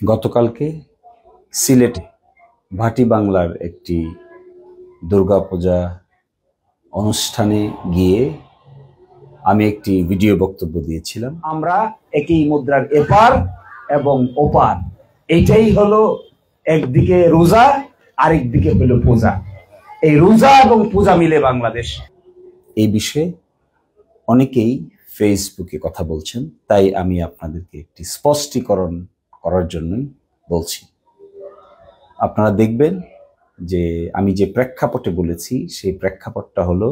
গতকালকে সিলেটে ভাটি বাংলার একটি দুর্গাপূজা অনুষ্ঠানে গিয়ে আমি একটি ভিডিও বক্তব্য দিয়েছিলাম। আমরা একই মুদ্রার এপার এবং ওপার, এইটাই হলো একদিকে রোজা আরেকদিকে হলো পূজা। এই রোজা এবং পূজা মিলে বাংলাদেশ। এই বিষয়ে অনেকেই ফেসবুকে কথা বলছেন, তাই আমি আপনাদেরকে একটি স্পষ্টীকরণ করার জন্যই বলছি। আপনারা দেখবেন যে আমি যে প্রেক্ষাপটে বলেছি সেই প্রেক্ষাপটটা হলো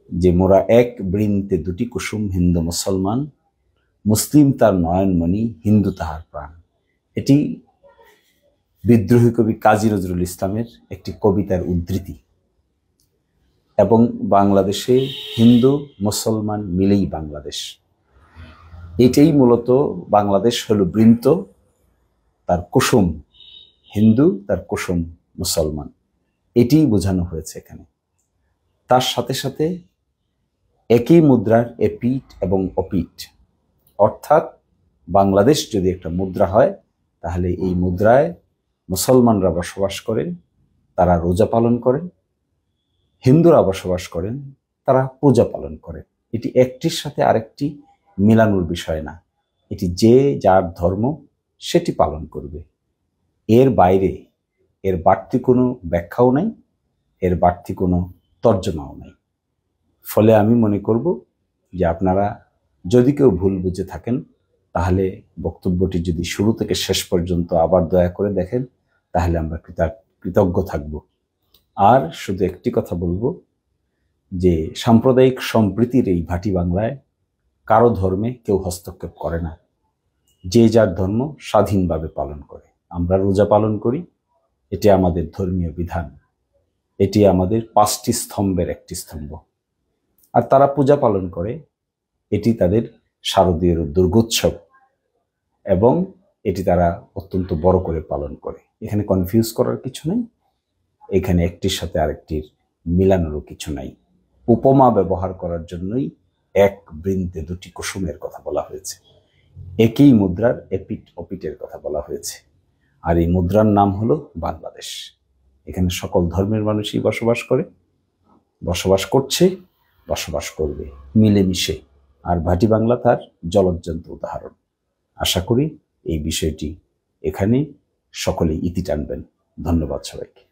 যে মোরা এক বৃন্তে দুটি কুসুম, হিন্দু মুসলমান, মুসলিম তার নয়নমণি, হিন্দু তাহার প্রাণ। এটি বিদ্রোহী কবি কাজী নজরুল ইসলামের একটি কবিতার উদ্ধৃতি। এবং বাংলাদেশে হিন্দু মুসলমান মিলেই বাংলাদেশ। এটাই মূলত বাংলাদেশ হলো বৃন্ত, তার কুসুম হিন্দু, তার কুসুম মুসলমান, এটিই বোঝানো হয়েছে এখানে। তার সাথে সাথে একই মুদ্রার এপিঠ এবং অপিঠ, অর্থাৎ বাংলাদেশ যদি একটা মুদ্রা হয় তাহলে এই মুদ্রায় মুসলমানরা বসবাস করেন, তারা রোজা পালন করেন, হিন্দুরা বসবাস করেন, তারা পূজা পালন করেন। এটি একটির সাথে আরেকটি মিলানোর বিষয় না, এটি যে যার ধর্ম সেটি পালন করবে। এর বাইরে এর বাড়তি কোনো ব্যাখ্যাও নাই, এর বাড়তি কোনো তর্জমাও নাই। ফলে আমি মনে করব যে আপনারা যদি কেউ ভুল বুঝে থাকেন তাহলে বক্তব্যটি যদি শুরু থেকে শেষ পর্যন্ত আবার দয়া করে দেখেন তাহলে আমরা কৃতজ্ঞ থাকব। আর শুধু একটি কথা বলবো যে সাম্প্রদায়িক সম্প্রীতির এই ভাটি বাংলায় কারো ধর্মে কেউ হস্তক্ষেপ করে না, যে যার ধর্ম স্বাধীনভাবে পালন করে। আমরা রোজা পালন করি, এটি আমাদের ধর্মীয় বিধান, এটি আমাদের 5টি স্তম্ভের একটি স্তম্ভ। আর তারা পূজা পালন করে, এটি তাদের শারদীয় দুর্গোৎসব এবং এটি তারা অত্যন্ত বড় করে পালন করে। এখানে কনফিউজ করার কিছু নেই, এখানে একটির সাথে আরেকটির মিলানোরও কিছু নাই। উপমা ব্যবহার করার জন্যই এক বৃন্তে দুটি কুসুমের কথা বলা হয়েছে, একই মুদ্রার এপিঠ অপিঠের কথা বলা হয়েছে। আর এই মুদ্রার নাম হলো বাংলাদেশ। এখানে সকল ধর্মের মানুষই বসবাস করে, বসবাস করছে, বসবাস করবে মিলেমিশে। আর ভাটি বাংলা তার জ্বলজ্জন্ত উদাহরণ। আশা করি এই বিষয়টি এখানে সকলেই ইতি টানবেন। ধন্যবাদ সবাইকে।